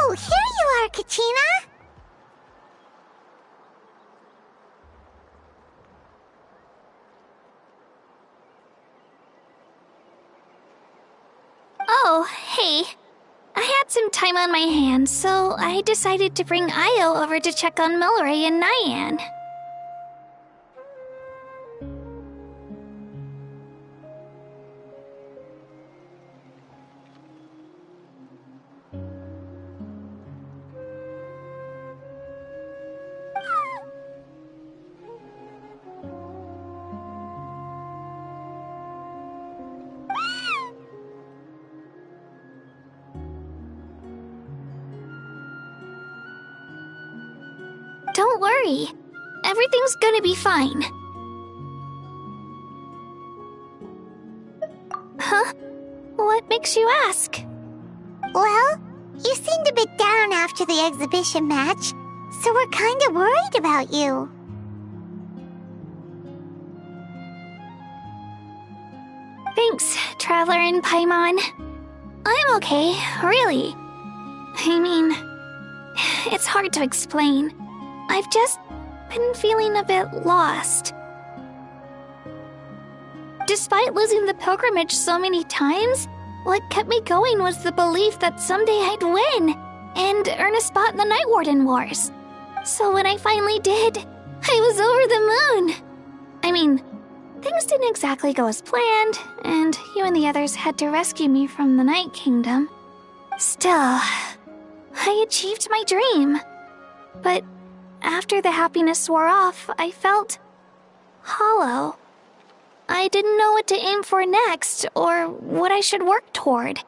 Oh, here you are, Katrina! Oh, hey. I had some time on my hands, so I decided to bring Io over to check on Milray and Nyan. Don't worry. Everything's gonna be fine. Huh? What makes you ask? Well, you seemed a bit down after the exhibition match, so we're kinda worried about you. Thanks, Traveler and Paimon. I'm okay, really. I mean, it's hard to explain. I've just been feeling a bit lost. Despite losing the pilgrimage so many times, what kept me going was the belief that someday I'd win and earn a spot in the Night Warden Wars. So when I finally did, I was over the moon. I mean, things didn't exactly go as planned, and you and the others had to rescue me from the Night Kingdom. Still, I achieved my dream. But after the happiness wore off, I felt hollow. I didn't know what to aim for next, or what I should work toward.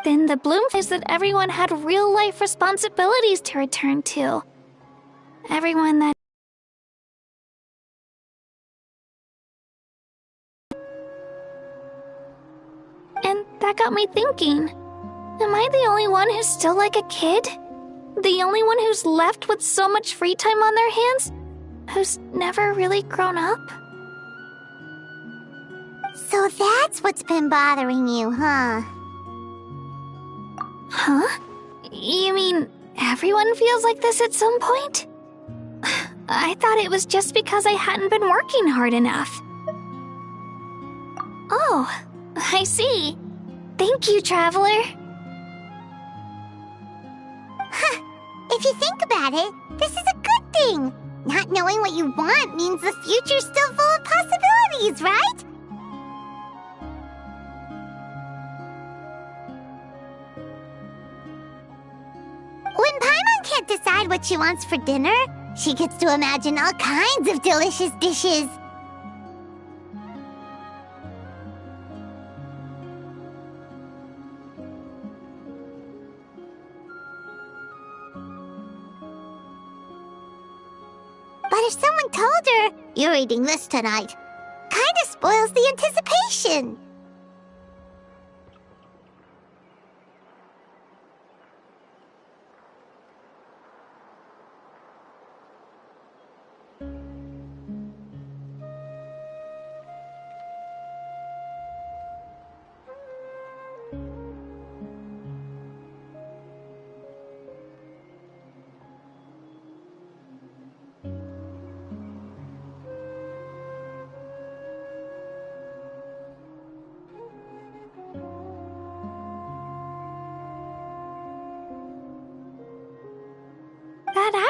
Then the bloom is that everyone had real-life responsibilities to return to. Everyone that... And that got me thinking, am I the only one who's still like a kid? The only one who's left with so much free time on their hands? Who's never really grown up? So that's what's been bothering you, huh? Huh? You mean everyone feels like this at some point? I thought it was just because I hadn't been working hard enough. Oh, I see. Thank you, Traveler. Huh. If you think about it, this is a good thing. Not knowing what you want means the future's still full of possibilities, right? When Paimon can't decide what she wants for dinner, she gets to imagine all kinds of delicious dishes. But if someone told her, "You're eating this tonight," kinda spoils the anticipation.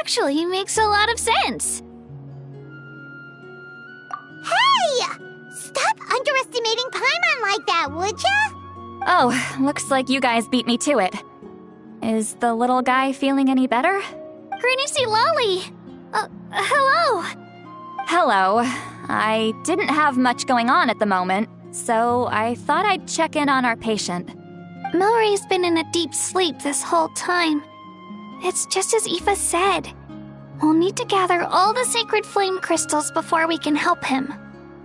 actually makes a lot of sense. Hey! Stop underestimating Paimon like that, would ya? Oh, looks like you guys beat me to it. Is the little guy feeling any better? Granny Lolly! Hello! Hello. I didn't have much going on at the moment, so I thought I'd check in on our patient. Mallory's been in a deep sleep this whole time. It's just as Aoife said. We'll need to gather all the sacred flame crystals before we can help him.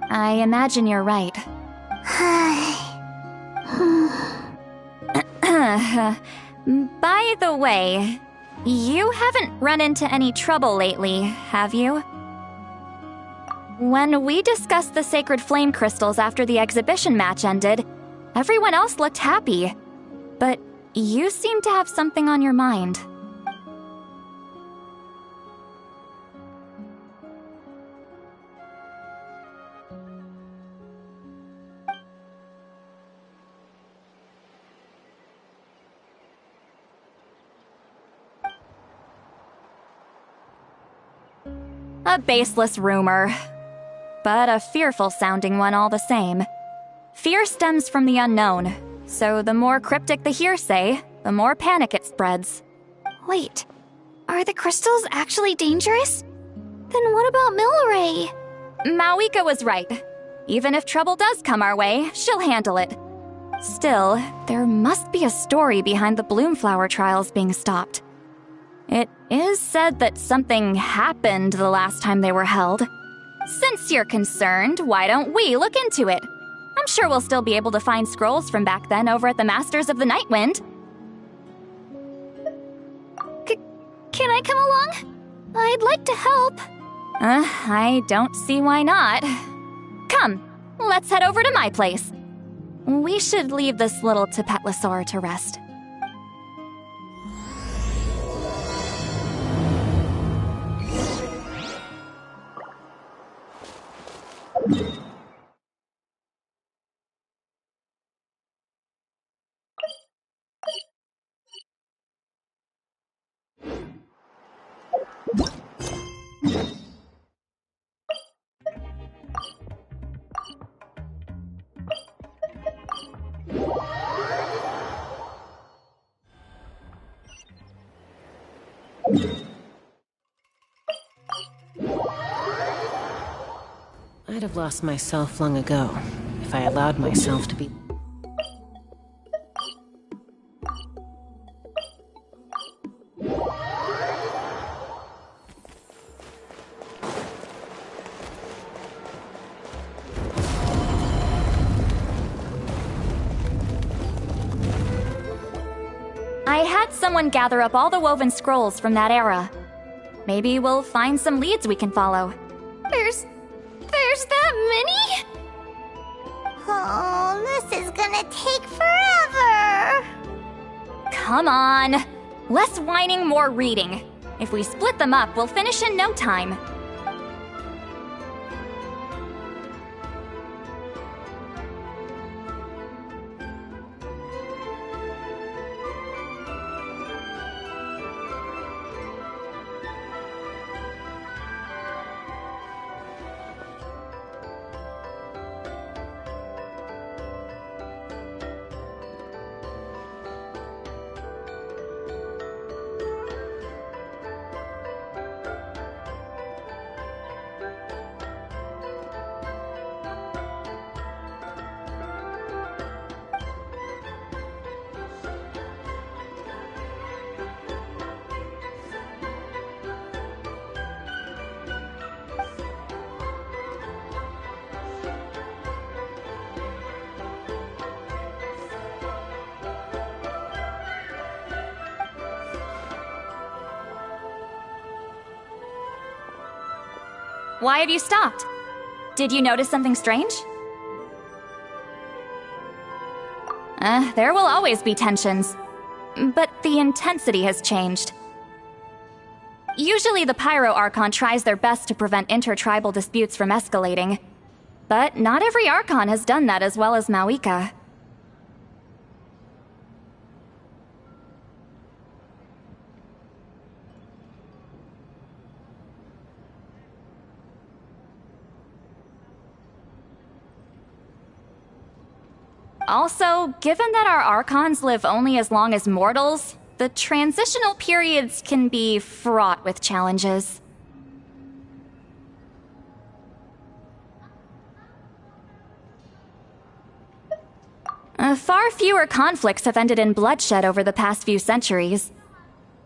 I imagine you're right. By the way, you haven't run into any trouble lately, have you? When we discussed the sacred flame crystals after the exhibition match ended, everyone else looked happy. But you seem to have something on your mind. A baseless rumor, but a fearful-sounding one all the same. Fear stems from the unknown, so the more cryptic the hearsay, the more panic it spreads. Wait, are the crystals actually dangerous? Then what about Milray? Mawika was right. Even if trouble does come our way, she'll handle it. Still, there must be a story behind the Bloomflower trials being stopped. It is said that something happened the last time they were held. Since you're concerned, why don't we look into it? I'm sure we'll still be able to find scrolls from back then over at the Masters of the Nightwind. Can I come along? I'd like to help. I don't see why not. Come, let's head over to my place. We should leave this little Tapetlosaur to rest. I'd have lost myself long ago if I allowed myself to be. I had someone gather up all the woven scrolls from that era. Maybe we'll find some leads we can follow. There's that many? Oh, this is gonna take forever. Come on! Less whining, more reading. If we split them up, we'll finish in no time. Why have you stopped? Did you notice something strange? There will always be tensions. But the intensity has changed. Usually the Pyro Archon tries their best to prevent intertribal disputes from escalating. But not every Archon has done that as well as Mawika. Also, given that our Archons live only as long as mortals, the transitional periods can be fraught with challenges. Far fewer conflicts have ended in bloodshed over the past few centuries.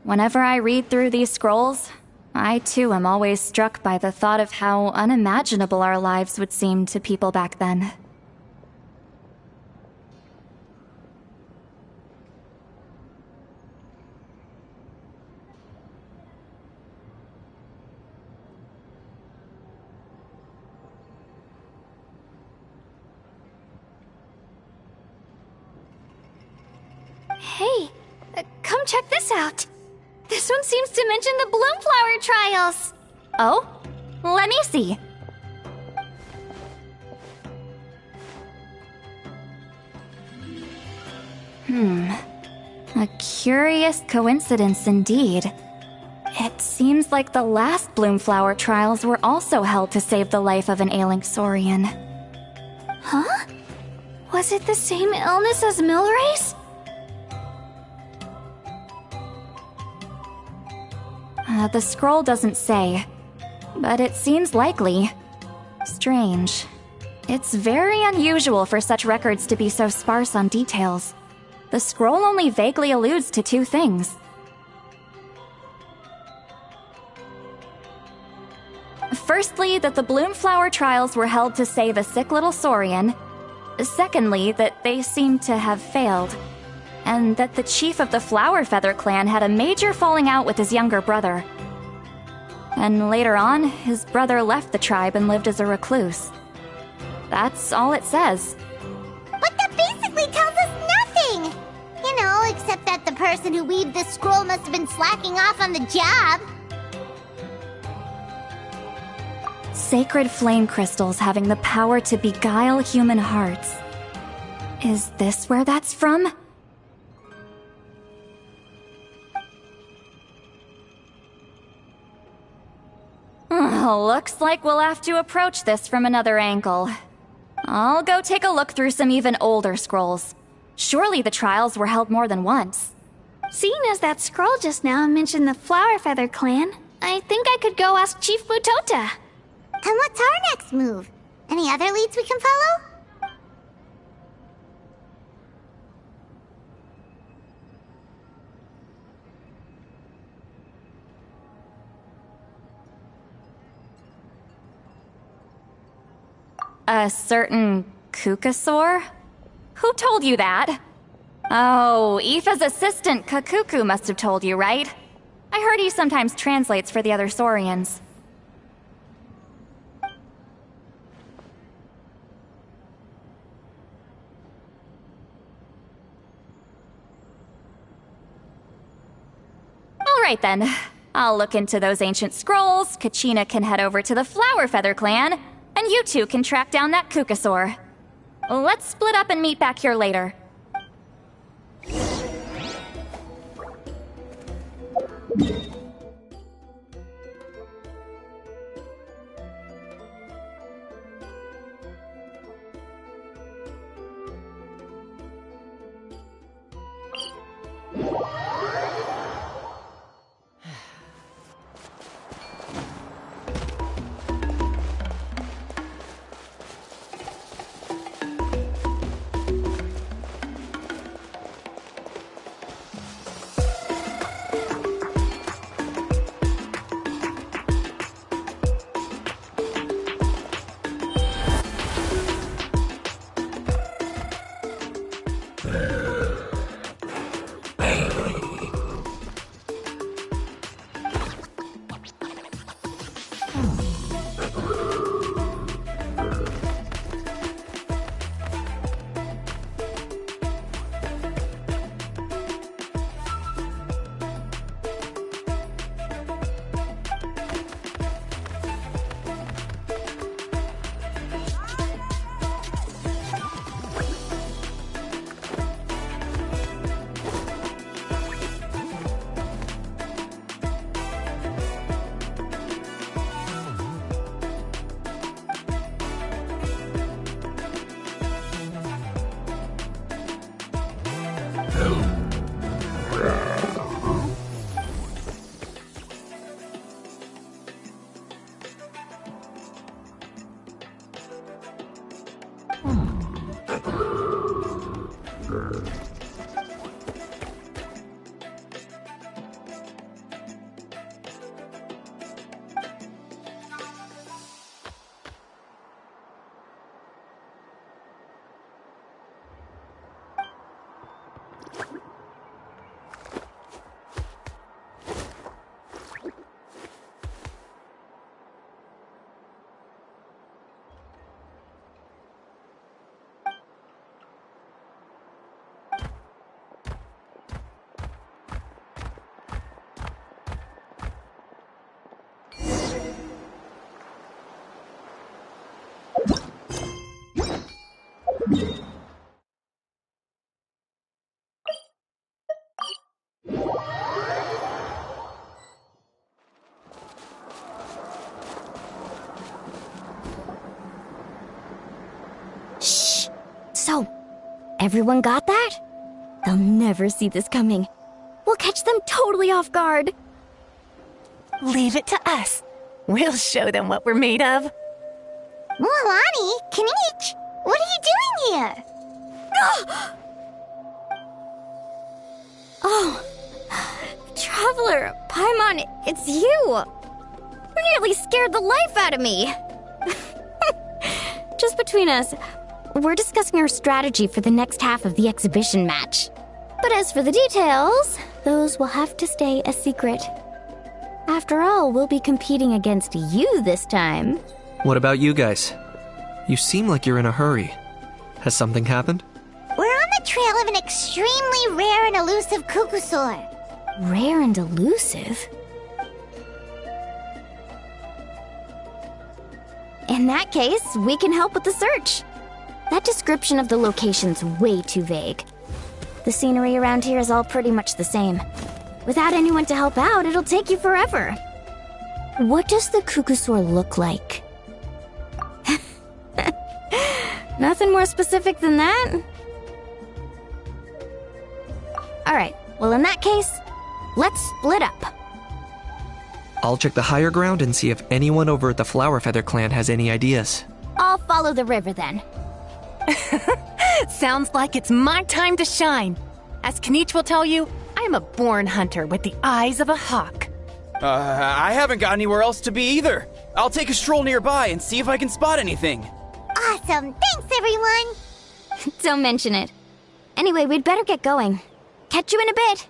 Whenever I read through these scrolls, I too am always struck by the thought of how unimaginable our lives would seem to people back then. Hey, come check this out. This one seems to mention the Bloomflower trials. Oh? Let me see. A curious coincidence indeed. It seems like the last Bloomflower trials were also held to save the life of an ailing Saurian. Huh? Was it the same illness as Milrace? The scroll doesn't say, but it seems likely. Strange. It's very unusual for such records to be so sparse on details. The scroll only vaguely alludes to two things. Firstly, that the Bloomflower trials were held to save a sick little Saurian. Secondly, that they seem to have failed. And that the chief of the Flower Feather clan had a major falling out with his younger brother. And later on, his brother left the tribe and lived as a recluse. That's all it says. But that basically tells us nothing! You know, except that the person who weaved this scroll must have been slacking off on the job. Sacred flame crystals having the power to beguile human hearts. Is this where that's from? Looks like we'll have to approach this from another angle. I'll go take a look through some even older scrolls. Surely the trials were held more than once. Seeing as that scroll just now mentioned the Flower Feather clan, I think I could go ask Chief Mutota. And what's our next move? Any other leads we can follow? A certain Kukasaur? Who told you that? Oh, Aoife's assistant Kakuku must have told you, right? I heard he sometimes translates for the other Saurians. Alright then. I'll look into those ancient scrolls, Kachina can head over to the Flower Feather clan, and you two can track down that Kukasaur. Let's split up and meet back here later. So, everyone got that? They'll never see this coming. We'll catch them totally off guard. Leave it to us. We'll show them what we're made of. Milani, Kinich, what are you doing here? Oh, Traveler, Paimon, it's you! You nearly scared the life out of me! Just between us, we're discussing our strategy for the next half of the exhibition match. But as for the details, those will have to stay a secret. After all, we'll be competing against you this time. What about you guys? You seem like you're in a hurry. Has something happened? We're on the trail of an extremely rare and elusive Kukusaur. Rare and elusive? In that case, we can help with the search. That description of the location's way too vague. The scenery around here is all pretty much the same. Without anyone to help out, it'll take you forever. What does the Kukusaur look like? Nothing more specific than that? Alright, well in that case, let's split up. I'll check the higher ground and see if anyone over at the Flower Feather clan has any ideas. I'll follow the river then. Sounds like it's my time to shine. As Kinich will tell you, I'm a born hunter with the eyes of a hawk. I haven't got anywhere else to be either. I'll take a stroll nearby and see if I can spot anything. Awesome, thanks everyone! Don't mention it. Anyway, we'd better get going. Catch you in a bit.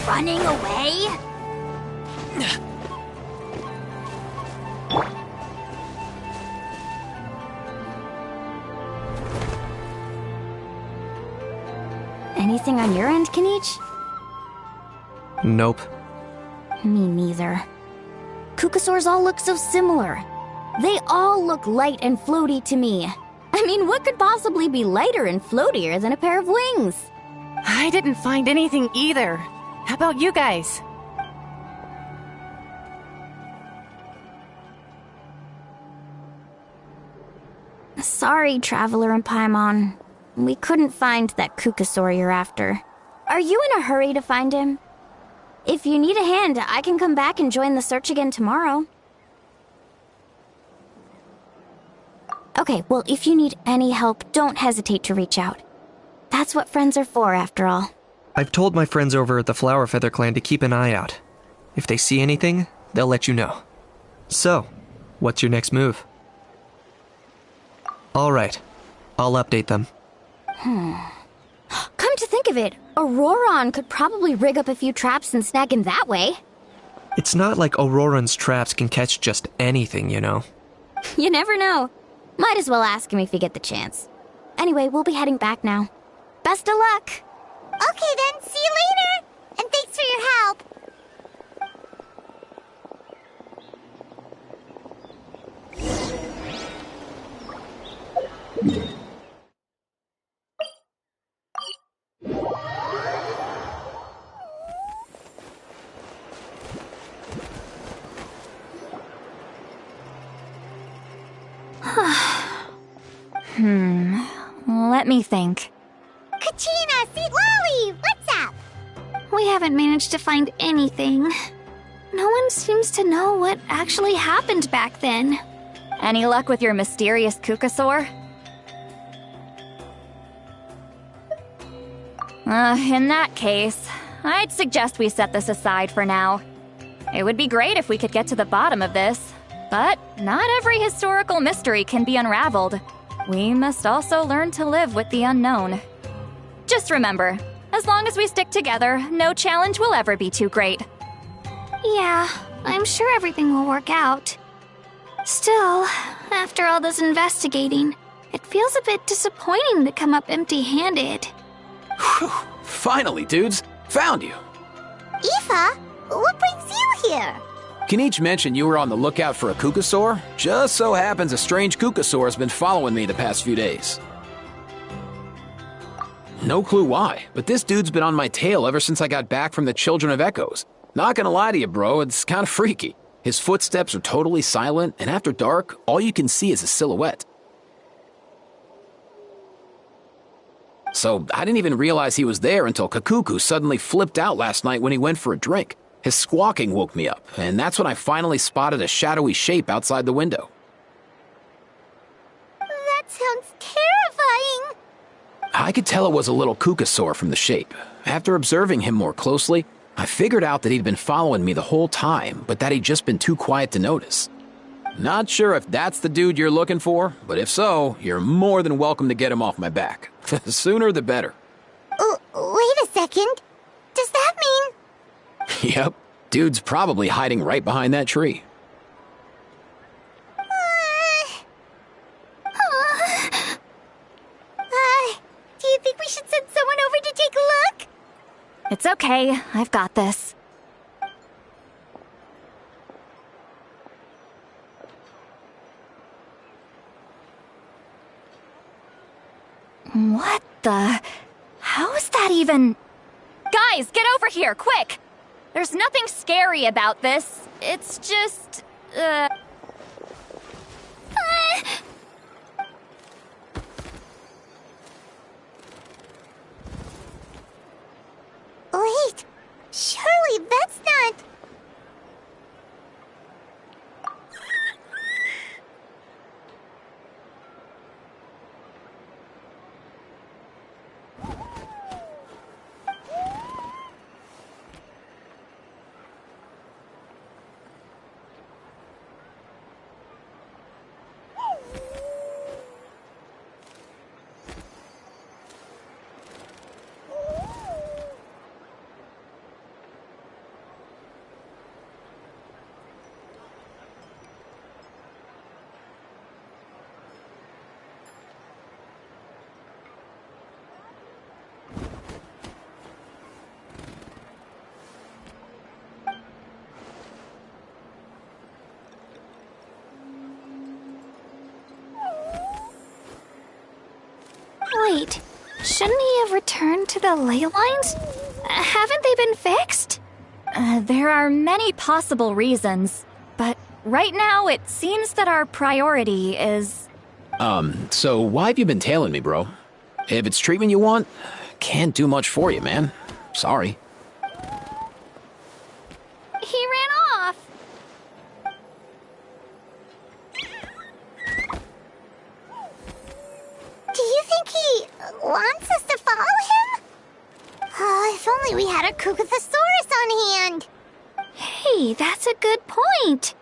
Running away? Anything on your end, Kinich? Nope. Me neither. Kukusaurs all look so similar. They all look light and floaty to me. I mean, what could possibly be lighter and floatier than a pair of wings? I didn't find anything either. How about you guys? Sorry, Traveler and Paimon. We couldn't find that Kukusaur you're after. Are you in a hurry to find him? If you need a hand, I can come back and join the search again tomorrow. Okay, well, if you need any help, don't hesitate to reach out. That's what friends are for, after all. I've told my friends over at the Flower Feather clan to keep an eye out. If they see anything, they'll let you know. So, what's your next move? Alright, I'll update them. Come to think think of it, Auroron could probably rig up a few traps and snag him that way. It's not like Auroran's traps can catch just anything, you know. You never know. Might as well ask him if you get the chance. Anyway, we'll be heading back now. Best of luck! Okay then, see you later! And thanks for your help! Let me think. Kachina, Seat Lolly, what's up? We haven't managed to find anything. No one seems to know what actually happened back then. Any luck with your mysterious Kukasaur? In that case, I'd suggest we set this aside for now. It would be great if we could get to the bottom of this, but not every historical mystery can be unraveled. We must also learn to live with the unknown. Just remember, as long as we stick together, no challenge will ever be too great. Yeah, I'm sure everything will work out. Still, after all this investigating, it feels a bit disappointing to come up empty-handed. Whew. Finally, dudes. Found you. Aoife, what brings you here? Kinich mentioned you were on the lookout for a Kukasaur. Just so happens a strange Kukasaur has been following me the past few days. No clue why, but this dude's been on my tail ever since I got back from the Children of Echoes. Not gonna lie to you, bro, it's kind of freaky. His footsteps are totally silent, and after dark, all you can see is a silhouette. So I didn't even realize he was there until Kakuku suddenly flipped out last night when he went for a drink. His squawking woke me up, and that's when I finally spotted a shadowy shape outside the window. That sounds terrifying. I could tell it was a little Kukasaur from the shape. After observing him more closely, I figured out that he'd been following me the whole time, but that he'd just been too quiet to notice. Not sure if that's the dude you're looking for, but if so, you're more than welcome to get him off my back. The sooner the better. Wait a second. Does that mean... Yep, dude's probably hiding right behind that tree. Do you think we should send someone over to take a look? It's okay, I've got this. What the... How is that even... Guys, get over here, quick! There's nothing scary about this. It's just... Wait, surely that's not... Wait, shouldn't he have returned to the ley lines? Haven't they been fixed? There are many possible reasons, but right now it seems that our priority is... So why have you been tailing me, bro? If it's treatment you want, can't do much for you, man. Sorry. He ran off. Do you think he wants us to follow him? Oh, if only we had a Kugathosaurus on hand. Hey, that's a good point.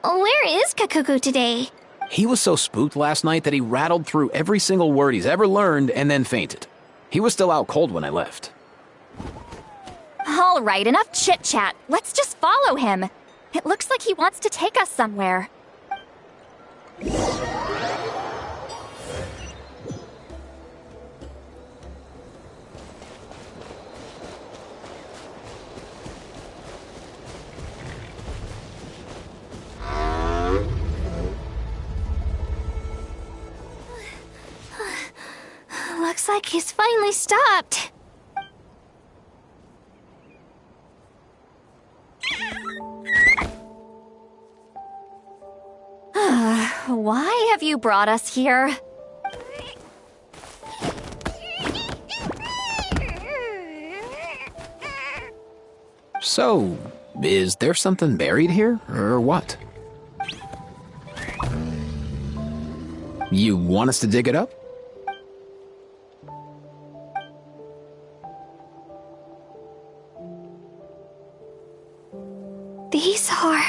Where is Kakuku today? He was so spooked last night that he rattled through every single word he's ever learned and then fainted. He was still out cold when I left. All right, enough chit-chat. Let's just follow him. It looks like he wants to take us somewhere. Looks like he's finally stopped. Why have you brought us here? So, is there something buried here, or what? You want us to dig it up? These are...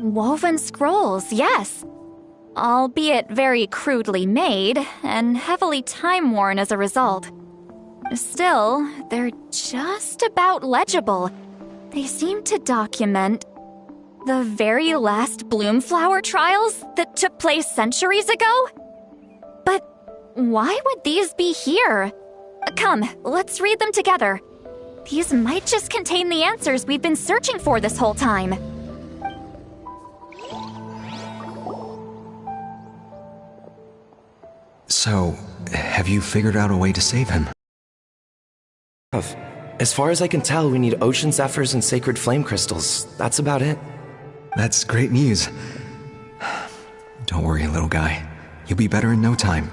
Woven scrolls, yes. Albeit very crudely made, and heavily time-worn as a result. Still, they're just about legible. They seem to document the very last Bloomflower trials that took place centuries ago? But why would these be here? Come, let's read them together. These might just contain the answers we've been searching for this whole time. So, have you figured out a way to save him? As far as I can tell, we need ocean zephyrs and sacred flame crystals. That's about it. That's great news. Don't worry, little guy. You'll be better in no time.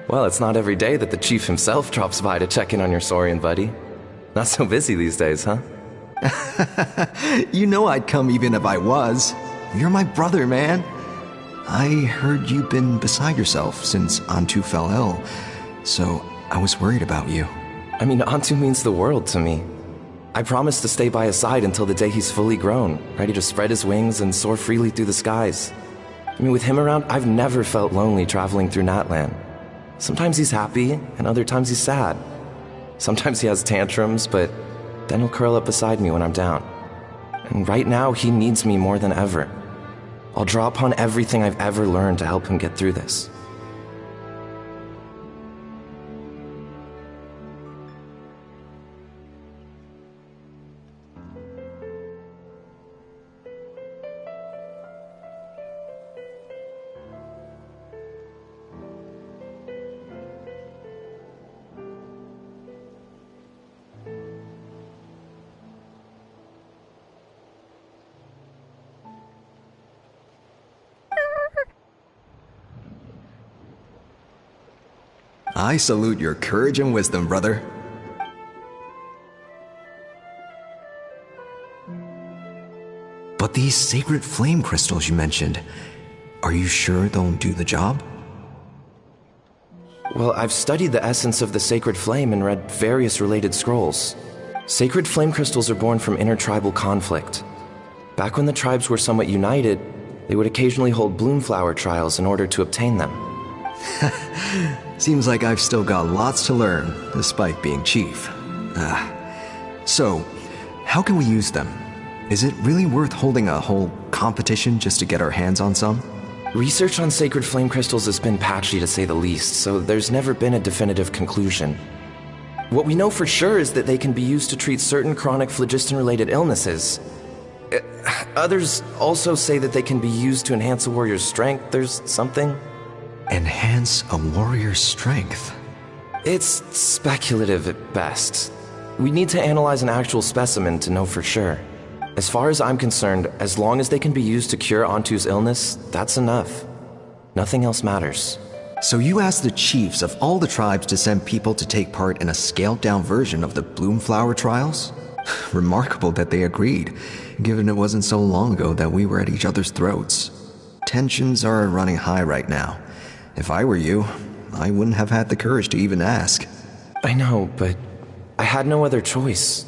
Well, it's not every day that the chief himself drops by to check in on your Saurian buddy. Not so busy these days, huh? You know I'd come even if I was. You're my brother, man. I heard you've been beside yourself since Antu fell ill, so I was worried about you. I mean, Antu means the world to me. I promised to stay by his side until the day he's fully grown, ready to spread his wings and soar freely through the skies. I mean, with him around, I've never felt lonely traveling through Natlan. Sometimes he's happy, and other times he's sad. Sometimes he has tantrums, but then he'll curl up beside me when I'm down. And right now, he needs me more than ever. I'll draw upon everything I've ever learned to help him get through this. I salute your courage and wisdom, brother. But these sacred flame crystals you mentioned, are you sure they'll do the job? Well, I've studied the essence of the sacred flame and read various related scrolls. Sacred flame crystals are born from intertribal conflict. Back when the tribes were somewhat united, they would occasionally hold Bloomflower trials in order to obtain them. Seems like I've still got lots to learn, despite being chief. So, how can we use them? Is it really worth holding a whole competition just to get our hands on some? Research on sacred flame crystals has been patchy to say the least, so there's never been a definitive conclusion. What we know for sure is that they can be used to treat certain chronic phlogiston-related illnesses. Others also say that they can be used to enhance a warrior's strength. There's something... Enhance a warrior's strength? It's speculative at best. We need to analyze an actual specimen to know for sure. As far as I'm concerned, as long as they can be used to cure Antu's illness, that's enough. Nothing else matters. So you asked the chiefs of all the tribes to send people to take part in a scaled-down version of the Bloomflower trials? Remarkable that they agreed, given it wasn't so long ago that we were at each other's throats. Tensions are running high right now. If I were you, I wouldn't have had the courage to even ask. I know, but I had no other choice.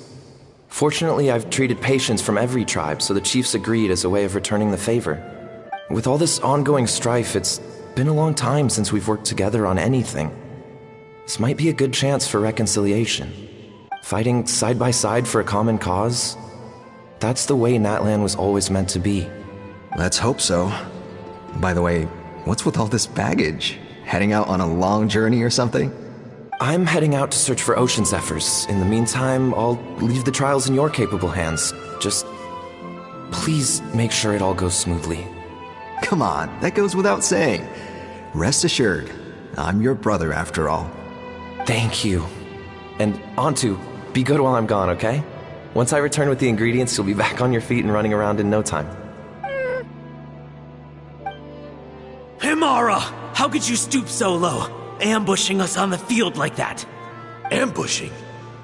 Fortunately, I've treated patients from every tribe, so the chiefs agreed as a way of returning the favor. With all this ongoing strife, it's been a long time since we've worked together on anything. This might be a good chance for reconciliation. Fighting side by side for a common cause? That's the way Natlan was always meant to be. Let's hope so. By the way, what's with all this baggage? Heading out on a long journey or something? I'm heading out to search for Ocean Zephyrs. In the meantime, I'll leave the trials in your capable hands. Just please make sure it all goes smoothly. Come on, that goes without saying. Rest assured, I'm your brother after all. Thank you. And Antu, be good while I'm gone, okay? Once I return with the ingredients, you'll be back on your feet and running around in no time. Himara! How could you stoop so low, ambushing us on the field like that? Ambushing?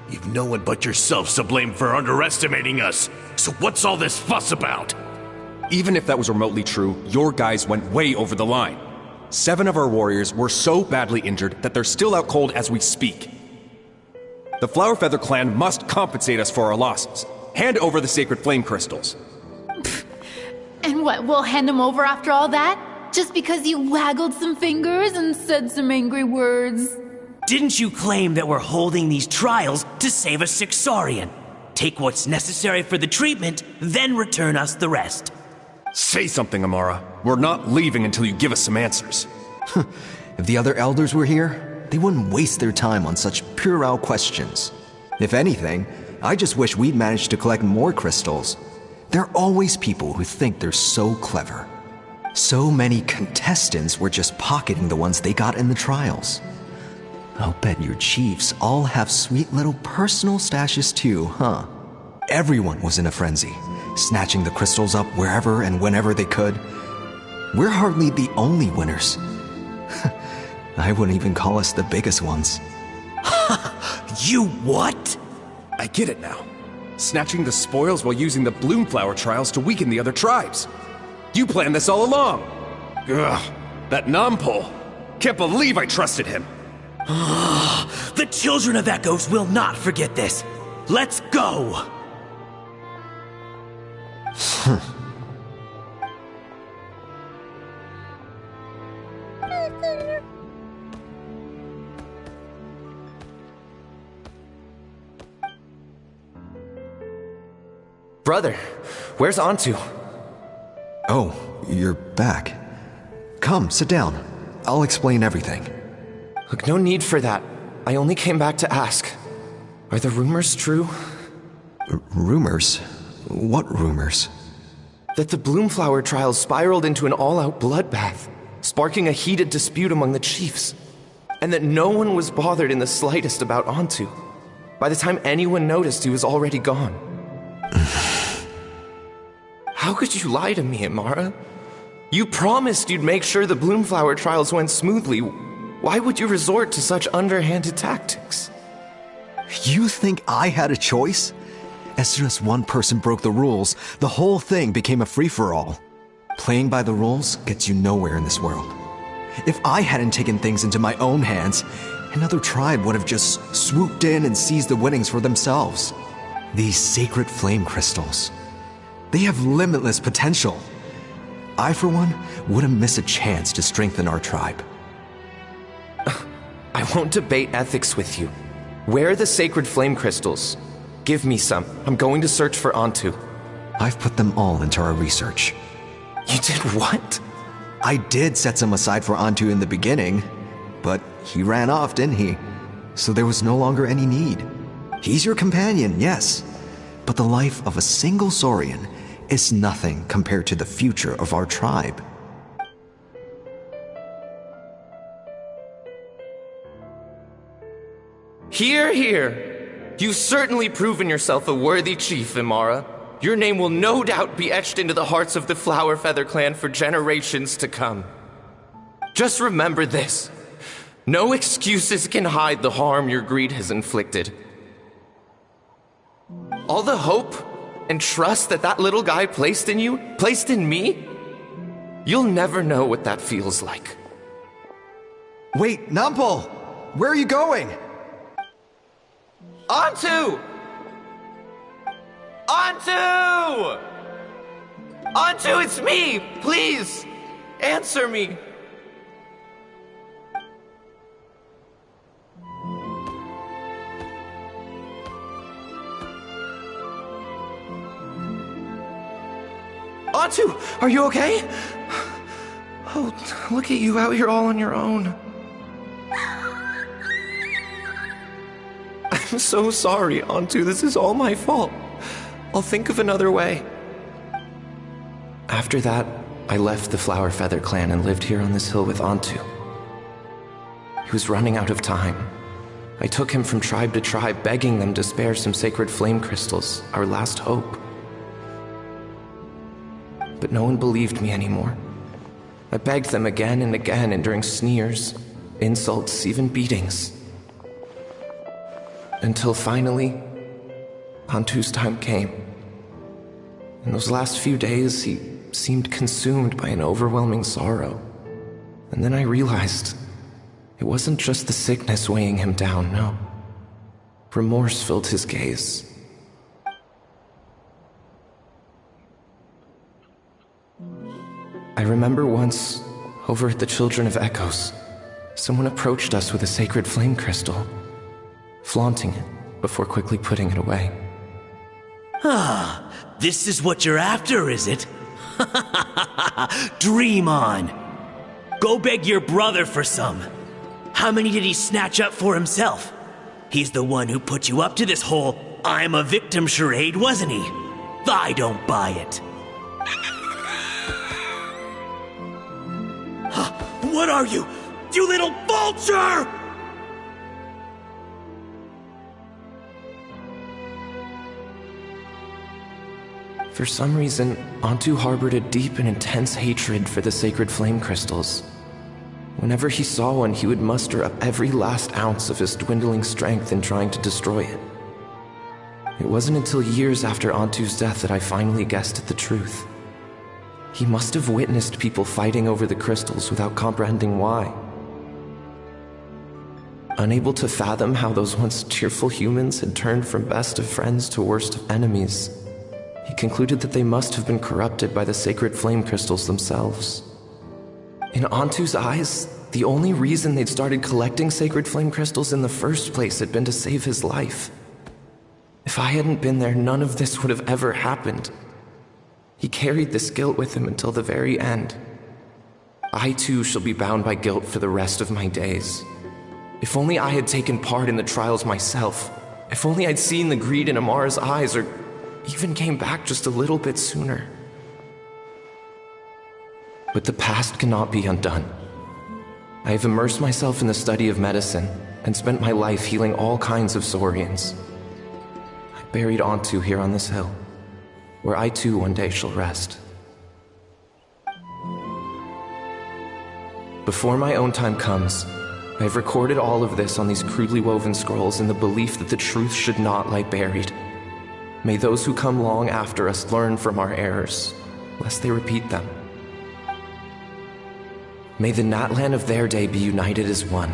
You've no one but yourself to blame for underestimating us. So what's all this fuss about? Even if that was remotely true, your guys went way over the line. 7 of our warriors were so badly injured that they're still out cold as we speak. The Flower Feather clan must compensate us for our losses. Hand over the sacred flame crystals. And what, we'll hand them over after all that? Just because you waggled some fingers and said some angry words? Didn't you claim that we're holding these trials to save a sick Saurian? Take what's necessary for the treatment, then return us the rest. Say something, Amara. We're not leaving until you give us some answers. If the other elders were here, they wouldn't waste their time on such puerile questions. If anything, I just wish we'd managed to collect more crystals. There are always people who think they're so clever. So many contestants were just pocketing the ones they got in the trials. I'll bet your chiefs all have sweet little personal stashes too, huh? Everyone was in a frenzy, snatching the crystals up wherever and whenever they could. We're hardly the only winners. I wouldn't even call us the biggest ones. You what? I get it now. Snatching the spoils while using the Bloomflower trials to weaken the other tribes. You planned this all along! Ugh, that Nampol! Can't believe I trusted him! The children of Echoes will not forget this! Let's go! Brother, where's Antu? Oh, you're back. Come, sit down. I'll explain everything. Look, no need for that. I only came back to ask. Are the rumors true? Rumors? What rumors? That the Bloomflower trials spiraled into an all-out bloodbath, sparking a heated dispute among the chiefs. And that no one was bothered in the slightest about Antu. By the time anyone noticed, he was already gone. How could you lie to me, Amara? You promised you'd make sure the Bloomflower trials went smoothly. Why would you resort to such underhanded tactics? You think I had a choice? As soon as one person broke the rules, the whole thing became a free-for-all. Playing by the rules gets you nowhere in this world. If I hadn't taken things into my own hands, another tribe would have just swooped in and seized the winnings for themselves. These sacred flame crystals. They have limitless potential. I, for one, wouldn't miss a chance to strengthen our tribe. I won't debate ethics with you. Where are the sacred flame crystals? Give me some. I'm going to search for Antu. I've put them all into our research. You did what? I did set some aside for Antu in the beginning, but he ran off, didn't he? So there was no longer any need. He's your companion, yes, but the life of a single Saurian is nothing compared to the future of our tribe. Hear, hear. You've certainly proven yourself a worthy chief, Imara. Your name will no doubt be etched into the hearts of the Flower Feather clan for generations to come. Just remember this. No excuses can hide the harm your greed has inflicted. All the hope and trust that little guy placed in you, placed in me, you'll never know what that feels like. Wait, Nampol! Where are you going? Antu! Antu! Antu, it's me! Please, answer me. Antu, are you okay? Oh, look at you out here all on your own. I'm so sorry, Antu. This is all my fault. I'll think of another way. After that, I left the Flower Feather clan and lived here on this hill with Antu. He was running out of time. I took him from tribe to tribe, begging them to spare some sacred flame crystals, our last hope. But no one believed me anymore. I begged them again and again, enduring sneers, insults, even beatings. Until finally, Antu's time came. In those last few days, he seemed consumed by an overwhelming sorrow. And then I realized it wasn't just the sickness weighing him down, no. Remorse filled his gaze. I remember once, over at the Children of Echoes, someone approached us with a sacred flame crystal, flaunting it before quickly putting it away. Ah, this is what you're after, is it? Dream on. Go beg your brother for some. How many did he snatch up for himself? He's the one who put you up to this whole I'm a victim charade, wasn't he? I don't buy it. What are you? You little vulture! For some reason, Antu harbored a deep and intense hatred for the sacred flame crystals. Whenever he saw one, he would muster up every last ounce of his dwindling strength in trying to destroy it. It wasn't until years after Antu's death that I finally guessed at the truth. He must have witnessed people fighting over the crystals without comprehending why. Unable to fathom how those once cheerful humans had turned from best of friends to worst of enemies, he concluded that they must have been corrupted by the sacred flame crystals themselves. In Antu's eyes, the only reason they'd started collecting sacred flame crystals in the first place had been to save his life. If I hadn't been there, none of this would have ever happened. He carried this guilt with him until the very end. I too shall be bound by guilt for the rest of my days. If only I had taken part in the trials myself. If only I'd seen the greed in Amara's eyes, or even came back just a little bit sooner. But the past cannot be undone. I have immersed myself in the study of medicine and spent my life healing all kinds of Saurians. I buried Antu here on this hill, where I too one day shall rest. Before my own time comes, I have recorded all of this on these crudely woven scrolls in the belief that the truth should not lie buried. May those who come long after us learn from our errors, lest they repeat them. May the Natlan of their day be united as one,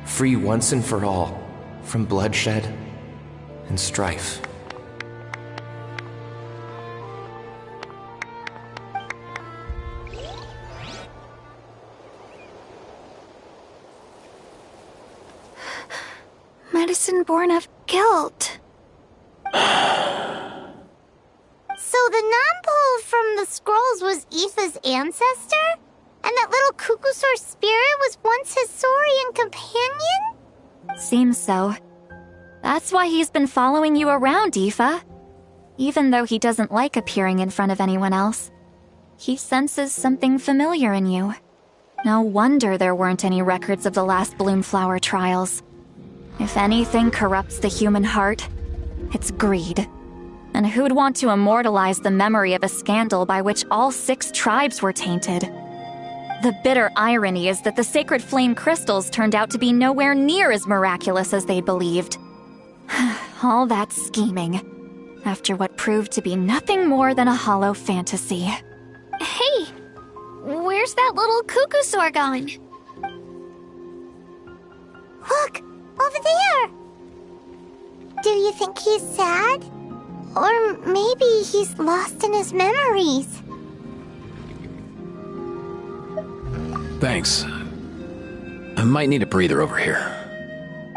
free once and for all from bloodshed and strife. Medicine born of guilt. So the non-pole from the scrolls was Aoife's ancestor? And that little Cuckoosaur spirit was once his Saurian companion? Seems so. That's why he's been following you around, Aoife. Even though he doesn't like appearing in front of anyone else, he senses something familiar in you. No wonder there weren't any records of the last Bloomflower trials. If anything corrupts the human heart, it's greed. And who'd want to immortalize the memory of a scandal by which all 6 tribes were tainted? The bitter irony is that the sacred flame crystals turned out to be nowhere near as miraculous as they believed. All that scheming, after what proved to be nothing more than a hollow fantasy. Hey, where's that little Cuckoosaur going? Look, over there! Do you think he's sad? Or maybe he's lost in his memories? Thanks. I might need a breather over here.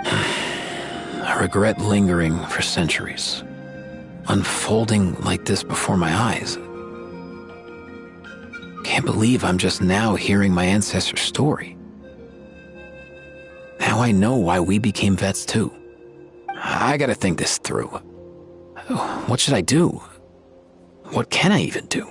I regret lingering for centuries, unfolding like this before my eyes. can't believe I'm just now hearing my ancestor's story. Now I know why we became vets too. I gotta think this through. What should I do? What can I even do?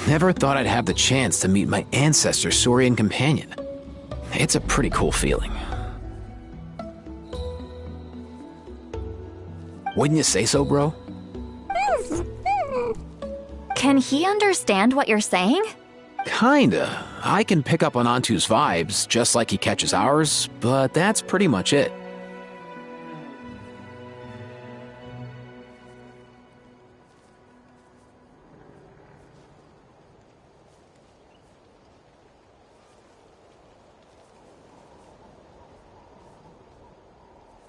Never thought I'd have the chance to meet my ancestor Saurian companion. It's a pretty cool feeling. Wouldn't you say so, bro? Can he understand what you're saying? Kinda. I can pick up on Antu's vibes, just like he catches ours, but that's pretty much it.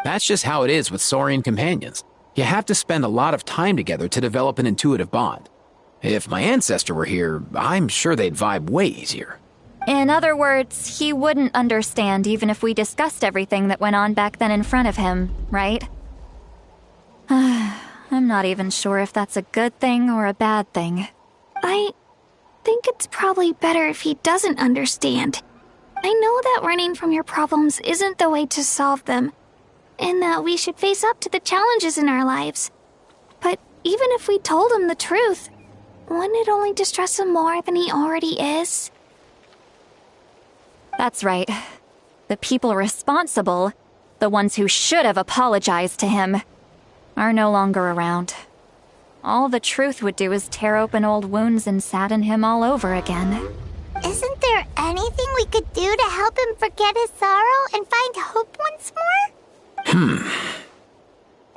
That's just how it is with Saurian companions. You have to spend a lot of time together to develop an intuitive bond. If my ancestor were here, I'm sure they'd vibe way easier. In other words, he wouldn't understand even if we discussed everything that went on back then in front of him, right? I'm not even sure if that's a good thing or a bad thing. I think it's probably better if he doesn't understand. I know that running from your problems isn't the way to solve them, and that we should face up to the challenges in our lives. But even if we told him the truth, wouldn't it only distress him more than he already is? That's right. The people responsible, the ones who should have apologized to him, are no longer around. All the truth would do is tear open old wounds and sadden him all over again. Isn't there anything we could do to help him forget his sorrow and find hope once more?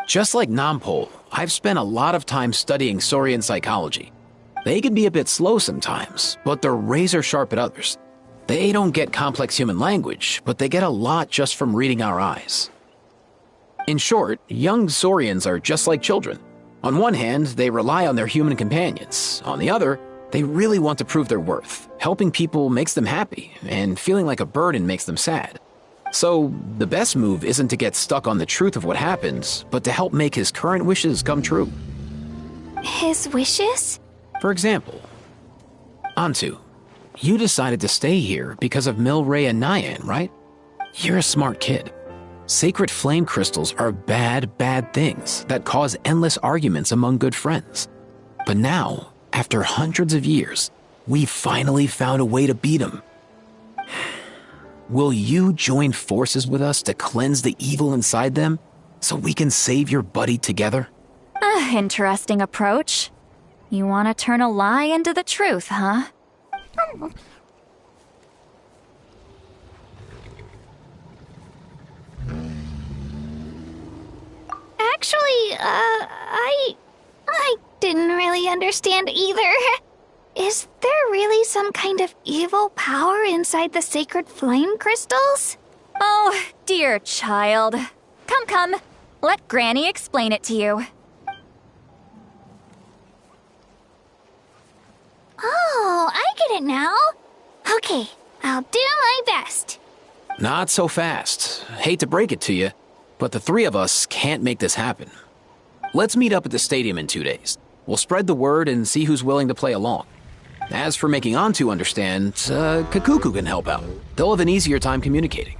Just like Nampol, I've spent a lot of time studying Saurian psychology. They can be a bit slow sometimes, but they're razor sharp at others. They don't get complex human language, but they get a lot just from reading our eyes. In short, young Saurians are just like children. On one hand, they rely on their human companions. On the other, they really want to prove their worth. Helping people makes them happy, and feeling like a burden makes them sad. So, the best move isn't to get stuck on the truth of what happened, but to help make his current wishes come true. His wishes? For example, Antu, you decided to stay here because of Milray and Nyan, right? You're a smart kid. Sacred flame crystals are bad, bad things that cause endless arguments among good friends. But now, after hundreds of years, we finally found a way to beat them. Will you join forces with us to cleanse the evil inside them so we can save your buddy together? Interesting approach. You want to turn a lie into the truth, huh? Actually, I didn't really understand either. Is there really some kind of evil power inside the sacred flame crystals? Oh, dear child. Come. Let Granny explain it to you. Oh, I get it now. Okay, I'll do my best. Not so fast. Hate to break it to you, but the three of us can't make this happen. Let's meet up at the stadium in 2 days. We'll spread the word and see who's willing to play along. As for making Antu understand, Kakuku can help out. They'll have an easier time communicating.